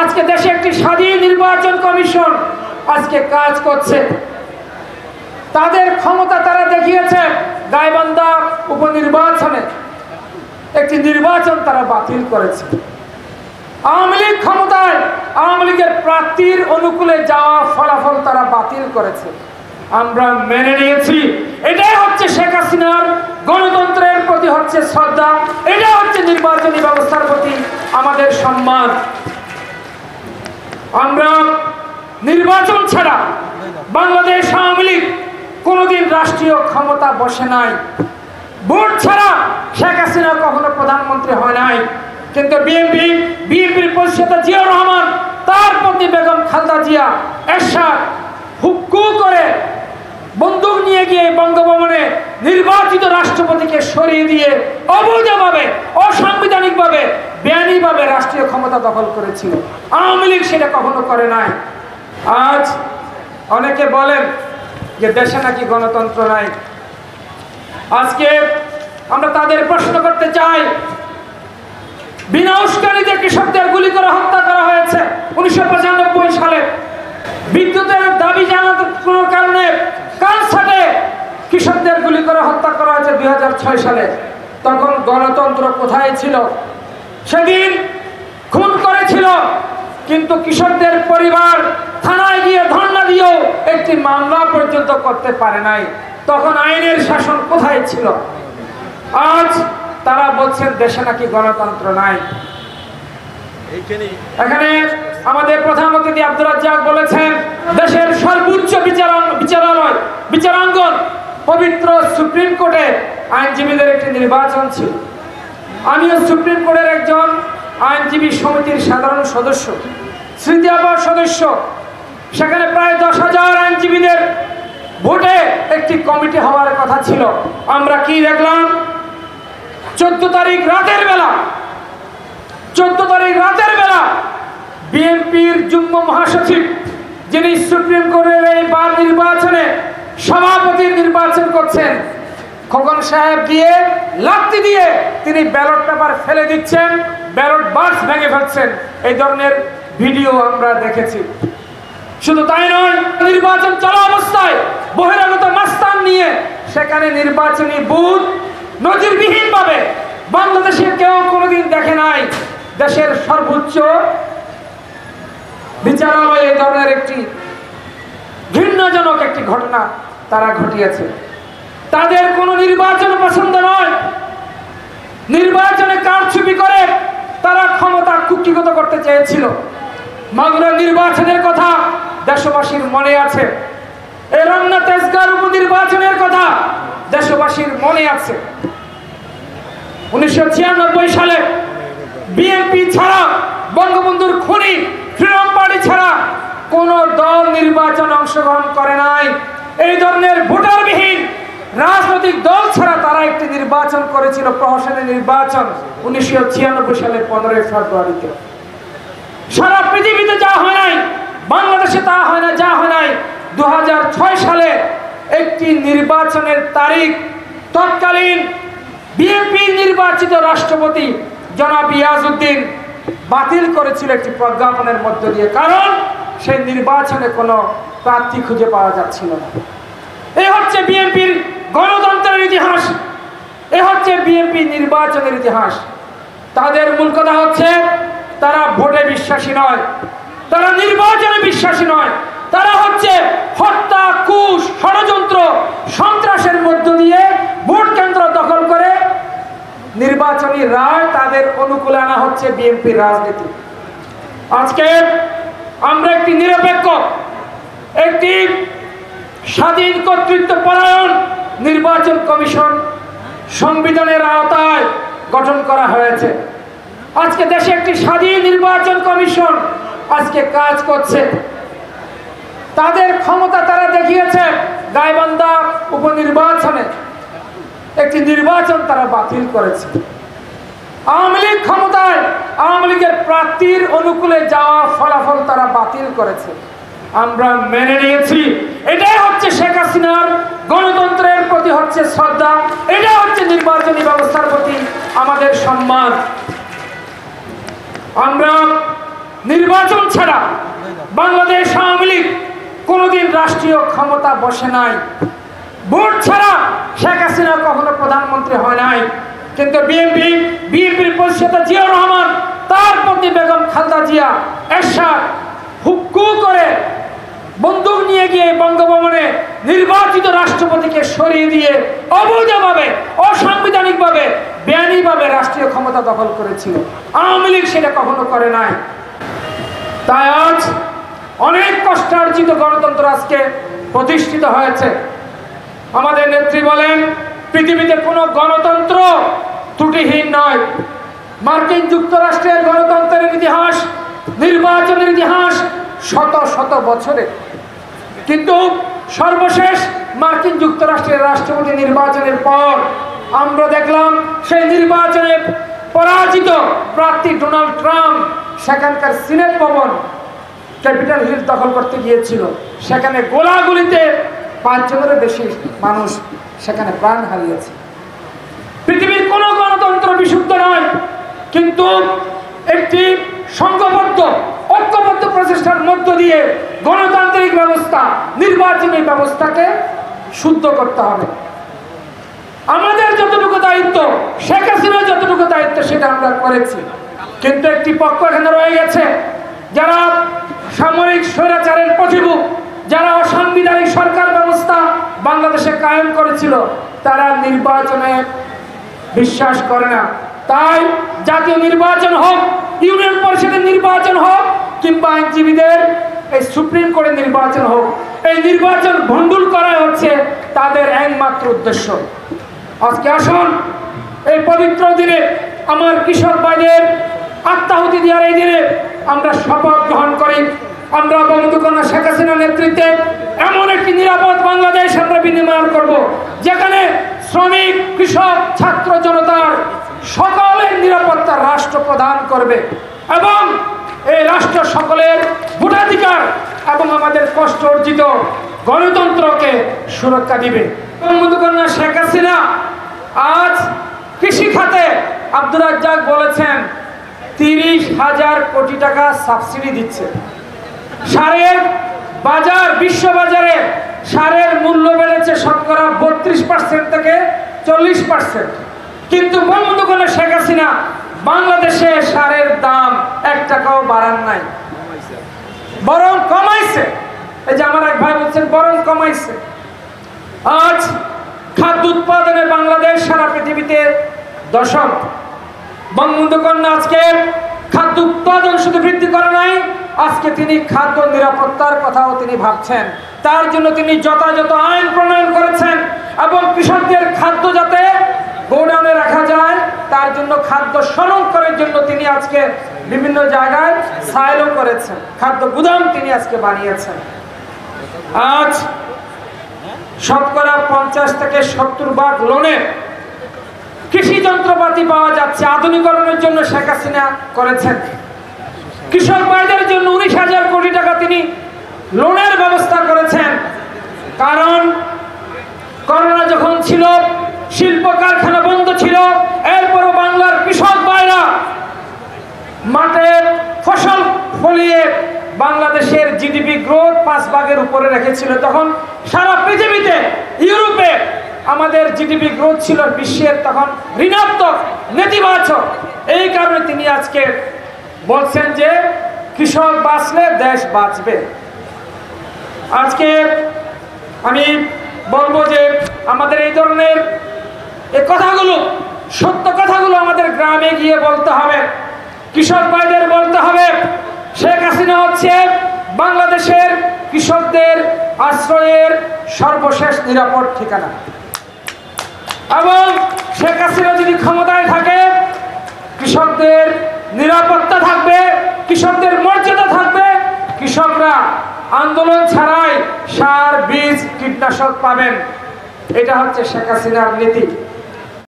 আজকে দেশে একটি স্বাধীন নির্বাচন কমিশন আজকে কাজ করছে। তাদের ক্ষমতা তারা দেখিয়েছে গাইবান্ধা উপনির্বাচনে একটি নির্বাচন তারা বাতিল করেছে। আওয়ামী লীগ ক্ষমতায় আওয়ামী লীগের প্রার্থীর অনুকূলে যাওয়া ফলাফল তারা বাতিল করেছে। আমরা মেনে নিয়েছি। এটাই হচ্ছে শেখ হাসিনার গণতন্ত্রের প্রতি হচ্ছে শ্রদ্ধা, এটাই হচ্ছে নির্বাচনী ব্যবস্থার প্রতি আমাদের সম্মান। আমরা নির্বাচন ছাড়া বাংলাদেশ আওয়ামী লীগ কোনোদিন রাষ্ট্রীয় ক্ষমতা বসে নাই। ভোট ছাড়া শেখ হাসিনা কখনো প্রধানমন্ত্রী হয় নাই। কিন্তু বিএনপির প্রতিষ্ঠাতা জিয়াউর রহমান, তার পত্নী বেগম খালেদা জিয়া এরশাদ হুক্কু করে বন্দুক নিয়ে গিয়ে বঙ্গভবনে নির্বাচিত রাষ্ট্রপতিকে সরিয়ে দিয়ে অবৈধভাবে, অসাংবিধানিকভাবে, বেআইনিভাবে রাষ্ট্রীয় ক্ষমতা দখল করেছিল। আওয়ামী লীগ সেটা কখনো করে নাই। আজ অনেকে বলেন যে দেশে নাকি গণতন্ত্র নাই। আজকে আমরা তাদের প্রশ্ন করতে চাই, বিনা উস্কানিতে কৃষকদের গুলি করে হত্যা করা হয়েছে 1995 সালে। বিদ্যুতের দাবি জানানোর কোনো কারণে কালসাটে কৃষকদের গুলি করে হত্যা করা হয়েছে 2006 সালে। তখন গণতন্ত্র কোথায় ছিল? সেদিন খুন করেছিল, কিন্তু কৃষকদের পরিবার থানায় গিয়ে ধর্ণা দিয়েও একটি মামলা পর্যন্ত করতে পারে নাই। তখন আইনের শাসন কোথায় ছিল? আজ তারা বলছেন দেশে নাকি গণতন্ত্র নাই। এখানে আমাদের প্রধানমন্ত্রী আব্দুর রাজ্জাক বলেছেন দেশের সর্বোচ্চ বিচারাঙ্গন পবিত্র সুপ্রিম কোর্টে আইনজীবীদের একটি নির্বাচন ছিল। আমিও সুপ্রিম কোর্টের একজন আইনজীবী সমিতির সাধারণ সদস্য, স্মৃতি আবার সদস্য। সেখানে প্রায় 10,000 আইনজীবীদের ভোটে একটি কমিটি হওয়ার কথা ছিল। আমরা কি দেখলাম? 14 তারিখ রাতের বেলা বিএনপির যুগ্ম মহাসচিব, যিনি সুপ্রিম কোর্টের এই বার নির্বাচনে সভাপতির নির্বাচন করছেন, খোকন সাহেব গিয়ে লাথি দিয়ে তিনি ব্যালট পেপার ফেলে দিচ্ছেন, ব্যালট বাক্স ভেঙে ফেলছেন। এই ধরনের ভিডিও আমরা দেখেছি। শুধু তাই নয়, নির্বাচন চলা অবস্থায় বহিরাগত মাস্তান নিয়ে সেখানে নির্বাচনী বুথ নজিরবিহীন ভাবে, বাংলাদেশে কেউ কোনোদিন দেখে নাই, দেশের সর্বোচ্চ বিচারালয়ে এই ধরনের একটি ঘৃণাজনক একটি ঘটনা তারা ঘটিয়েছে। তাদের কোনো নির্বাচন পছন্দ নয়। নির্বাচনে কারচুপি করে তারা ক্ষমতা কুক্ষিগত করতে চেয়েছিল। মাগুরা নির্বাচনের কথা দেশবাসীর মনে আছে। এই রমনা তেজগাঁও উপনির্বাচনের কথা দেশবাসীর মনে আছে। 1996 সালে বিএনপি ছাড়া, বঙ্গবন্ধুর খুনি ফ্রিডম পার্টি ছাড়া কোন দল নির্বাচন অংশগ্রহণ করে নাই। এই ধরনের ভোটারবিহীন রাজনৈতিক দল ছাড়া তারা একটি নির্বাচন করেছিল, প্রহসনী নির্বাচন 1996 সালের 15 ফেব্রুয়ারিতে। সারা পৃথিবীতে যা হয় নাই, বাংলাদেশে তা হয় না, যা হয় নাই 2006 সালে একটি নির্বাচনের তারিখ তৎকালীন বিএনপি নির্বাচিত রাষ্ট্রপতি জনাব ইয়াজউদ্দিন বাতিল করেছিল একটি প্রজ্ঞাপনের মধ্য দিয়ে। কারণ সেই নির্বাচনে কোনো প্রার্থী খুঁজে পাওয়া যাচ্ছিল না। এই হচ্ছে বিএনপির গণতন্ত্রের ইতিহাস, এ হচ্ছে বিএনপি নির্বাচনের ইতিহাস। তাদের মূল কথা হচ্ছে তারা ভোটে বিশ্বাসী নয়, তারা নির্বাচনে বিশ্বাসী নয়। তারা হচ্ছে হত্যা, কুশ, ষড়যন্ত্র, সন্ত্রাসের মধ্য দিয়ে ভোট কেন্দ্র দখল করে নির্বাচনী রায় তাদের অনুকূলে আনা হচ্ছে বিএনপির রাজনীতি। আজকে আমরা একটি নিরপেক্ষ, একটি স্বাধীন কর্তৃত্ব পরায়ণ নির্বাচন কমিশন সংবিধানের আওতায় গঠন করা হয়েছে। আজকে দেশে একটি স্বাধীন নির্বাচন কমিশন আজকে কাজ করছে। তাদের ক্ষমতা তারা দেখিয়েছে গাইবান্ধা উপনির্বাচনে একটি নির্বাচন তারা বাতিল করেছে। আওয়ামী লীগ ক্ষমতায় আওয়ামী লীগের প্রার্থীর অনুকূলে যাওয়া ফলাফল তারা বাতিল করেছে। আমরা মেনে নিয়েছি। এটাই হচ্ছে শেখ হাসিনার গণতন্ত্রের প্রতি হচ্ছে শ্রদ্ধা, এটাই হচ্ছে নির্বাচনী ব্যবস্থার প্রতি আমাদের সম্মান। আমরা নির্বাচন ছাড়া বাংলাদেশ আওয়ামী লীগ কোনোদিন রাষ্ট্রীয় ক্ষমতা বসে নাই। ভোট ছাড়া শেখ হাসিনা কখনো প্রধানমন্ত্রী হয় নাই। কিন্তু বিএনপির প্রতিষ্ঠাতা জিয়াউর রহমান, তার পত্নী বেগম খালেদা জিয়া এরশাদ হুক্কু করে বন্দুক নিয়ে গিয়ে বঙ্গভবনে নির্বাচিত রাষ্ট্রপতিকে সরিয়ে দিয়ে অবৈধভাবে, অসাংবিধানিকভাবে, বেআইনিভাবে রাষ্ট্রীয় ক্ষমতা দখল করেছিল। আওয়ামী লীগ সেটা কখনো করে নাই। তাই আজ অনেক কষ্টার্জিত গণতন্ত্র আজকে প্রতিষ্ঠিত হয়েছে। আমাদের নেত্রী বলেন, পৃথিবীতে কোনো গণতন্ত্র ত্রুটিহীন নয়। মার্কিন যুক্তরাষ্ট্রের গণতন্ত্রের ইতিহাস, নির্বাচনের ইতিহাস শত শত বছরে, কিন্তু সর্বশেষ মার্কিন যুক্তরাষ্ট্রের রাষ্ট্রপতি নির্বাচনের পর আমরা দেখলাম সেই নির্বাচনে পরাজিত প্রার্থী ডোনাল্ড ট্রাম্প সেখানকার সিনেট ভবন ক্যাপিটাল হিল দখল করতে গিয়েছিল। সেখানে গোলাগুলিতে 5 জনেরও বেশি মানুষ সেখানে প্রাণ হারিয়েছে। পৃথিবীর কোনো গণতন্ত্র বিশুদ্ধ নয়, কিন্তু একটি সংঘবদ্ধ ঐক্যবদ্ধ প্রচেষ্টার মধ্য দিয়ে গণতান্ত্রিক ব্যবস্থা, নির্বাচনী ব্যবস্থাকে শুদ্ধ করতে হবে। আমাদের যতটুকু দায়িত্ব, শেখ হাসিনার যতটুকু দায়িত্ব, সেটা আমরা করেছি। কিন্তু একটি পক্ষ এখানে রয়ে গেছে যারা সামরিক স্বৈরাচারের প্রতিভূ, যারা অসাংবিধানিক সরকার ব্যবস্থা বাংলাদেশে কায়েম করেছিল, তারা নির্বাচনে বিশ্বাস করে না। তাই জাতীয় নির্বাচন হোক, ইউনিয়ন পরিষদের নির্বাচন হোক, কিংবা আইনজীবীদের এই সুপ্রিম কোর্টের নির্বাচন হোক, এই নির্বাচন ভণ্ডুল করা হচ্ছে তাদের একমাত্র উদ্দেশ্য। আজকে আসুন এই পবিত্র দিনে আমার কৃষক ভাইদের আত্মাহুতি দেওয়ার এই দিনে আমরা শপথ গ্রহণ করি। আমরা বঙ্গবন্ধু শেখ হাসিনার নেতৃত্বে এমন একটি নিরাপদ বাংলাদেশ আমরা বিনির্মাণ করব, যেখানে শ্রমিক, কৃষক, ছাত্র জনতার সকলের নিরাপত্তা রাষ্ট্র প্রদান করবে এবং এই রাষ্ট্র সকলের ভোটাধিকার এবং আমাদের কষ্ট অর্জিত গণতন্ত্রকে সুরক্ষা দিবে। বঙ্গবন্ধু কন্যা শেখ হাসিনা আজ কৃষি খাতে আব্দুর রাজ্জাক বলেছেন 30,000 কোটি টাকা সাবসিডি দিচ্ছে। সারের বাজার, বিশ্ব বাজারে সারের মূল্য বেড়েছে শতকরা 32% থেকে 40%, কিন্তু বঙ্গবন্ধু কন্যা শেখ হাসিনা বাংলাদেশে সারের দাম 1 টাকাও বাড়ান নাই, বরং কমাইছে। এই যে আমার এক ভাই বলছেন বরং কমাইছে। আজ খাদ্য উৎপাদনে বাংলাদেশ সারা পৃথিবীতে 10ম। বঙ্গবন্ধু কন্যা আজকে খাদ্য উৎপাদন শুধু বৃদ্ধি করে নাই, আজকে তিনি খাদ্য নিরাপত্তার কথাও তিনি ভাবছেন। তার জন্য তিনি যথাযথ আইন প্রণয়ন করেছেন এবং কৃষকদের খাদ্য যাতে গোডাউনে রাখা যায় তার জন্য খাদ্য সংরক্ষণের জন্য তিনি আজকে বিভিন্ন জায়গায় সাইলো করেছেন, খাদ্য গুদাম তিনি আজকে বানিয়েছেন। আজ শতকরা 50 থেকে 70% লোনে কৃষি যন্ত্রপাতি পাওয়া যাচ্ছে, আধুনিকরণের জন্য শেখ হাসিনা করেছেন। কৃষক ভাইদের জন্য 19,000 কোটি টাকা তিনি লোনের ব্যবস্থা করেছেন। কারণ করোনা যখন ছিল, শিল্প কারখানা বন্ধ ছিল, এরপরও বাংলার কৃষক ভাইরা মাঠে ফসল ফলিয়ে বাংলাদেশের জিডিপি গ্রোথ 5% উপরে রেখেছিল। তখন সারা পৃথিবীতে, ইউরোপে আমাদের জিডিপি গ্রোথ ছিল বিশ্বের তখন ঋণাত্মক, নেতিবাচক। এই কারণে তিনি আজকে বলছেন যে কৃষক বাঁচলে দেশ বাঁচবে। আজকে আমি বলবো যে আমাদের এই ধরনের এই কথাগুলো, সত্য কথাগুলো আমাদের গ্রামে গিয়ে বলতে হবে, কৃষক ভাইদের বলতে হবে। শেখ হাসিনা হচ্ছে বাংলাদেশের কৃষকদের আশ্রয়ের সর্বশেষ নিরাপদ ঠিকানা এবং শেখ হাসিনা যদি ক্ষমতায় থাকে কৃষকদের নিরাপত্তা থাকবে, কৃষকদের মর্যাদা থাকবে, কৃষকরা আন্দোলন ছাড়াই সার, বীজ, কীটনাশক পাবেন। এটা হচ্ছে শেখ হাসিনার নীতি।